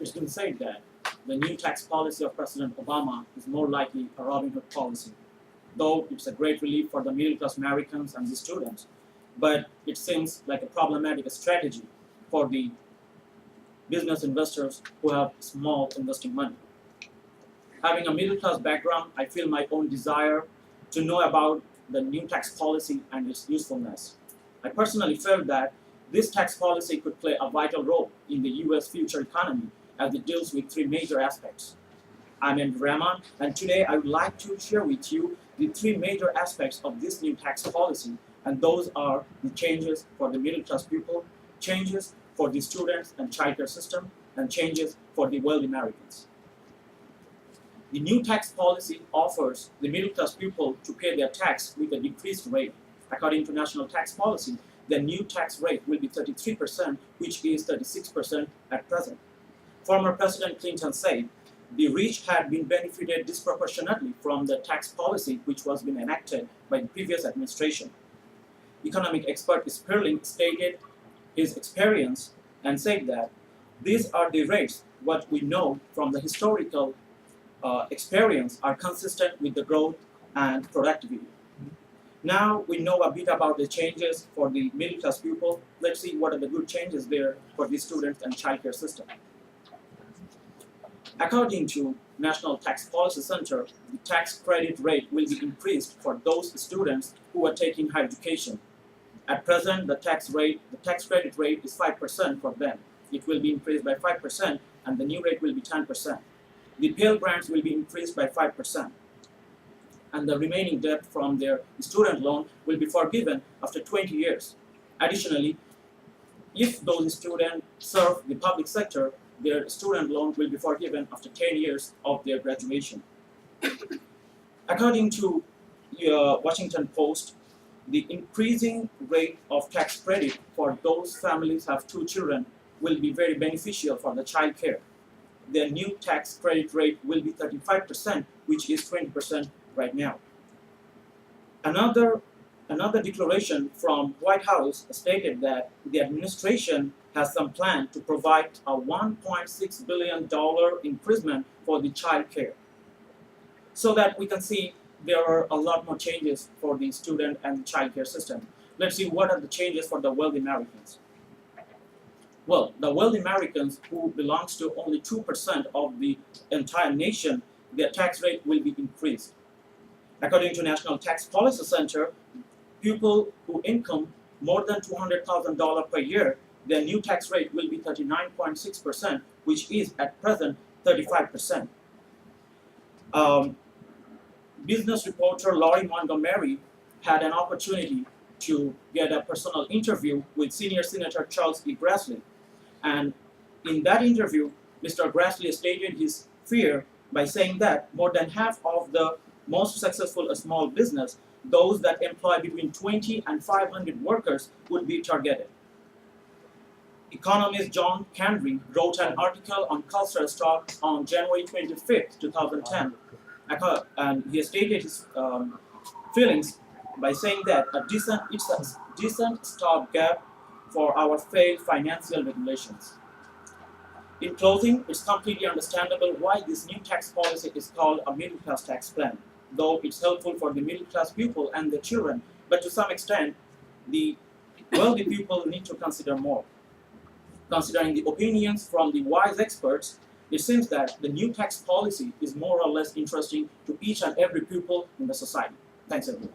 It's been said that the new tax policy of President Obama is more likely a Robin Hood policy, though it's a great relief for the middle-class Americans and the students. But it seems like a problematic strategy for the business investors who have small investing money. Having a middle-class background, I feel my own desire to know about the new tax policy and its usefulness. I personally felt that this tax policy could play a vital role in the US future economy as it deals with three major aspects. I'm Andrew Rahman, and today I would like to share with you the three major aspects of this new tax policy, and those are the changes for the middle class people, changes for the students and childcare system, and changes for the wealthy Americans. The new tax policy offers the middle class people to pay their tax with a decreased rate. According to national tax policy, the new tax rate will be 33%, which is 36% at present. Former President Clinton said the rich had been benefited disproportionately from the tax policy which was being enacted by the previous administration. Economic expert Sperling stated his experience and said that these are the rates what we know from the historical experience are consistent with the growth and productivity. Now we know a bit about the changes for the middle class people. Let's see what are the good changes there for the students and childcare system. According to National Tax Policy Center, the tax credit rate will be increased for those students who are taking higher education. At present, the tax credit rate is 5% for them. It will be increased by 5%, and the new rate will be 10%. The Pell Grants will be increased by 5%, and the remaining debt from their student loan will be forgiven after 20 years. Additionally, if those students serve the public sector, their student loan will be forgiven after 10 years of their graduation. According to Washington Post, the increasing rate of tax credit for those families who have 2 children will be very beneficial for the child care. Their new tax credit rate will be 35%, which is 20% right now. Another declaration from White House stated that the administration has some plan to provide a $1.6 billion increase for the child care. So that we can see there are a lot more changes for the student and child care system. Let's see what are the changes for the wealthy Americans. Well, the wealthy Americans who belongs to only 2% of the entire nation, their tax rate will be increased. According to National Tax Policy Center, people who income more than $200,000 per year, their new tax rate will be 39.6%, which is at present 35%. Business reporter Laurie Montgomery had an opportunity to get a personal interview with senior Senator Charles E. Grassley. And in that interview, Mr. Grassley stated his fear by saying that more than half of the most successful small business, those that employ between 20 and 500 workers, would be targeted. Economist John Henry wrote an article on Cultural Stock on January 25th, 2010, and he stated his feelings by saying that it's a decent stopgap for our failed financial regulations. In closing, it's completely understandable why this new tax policy is called a middle-class tax plan, though it's helpful for the middle-class people and their children, but to some extent, the wealthy people need to consider more. Considering the opinions from the wise experts, it seems that the new tax policy is more or less interesting to each and every pupil in the society. Thanks, everyone.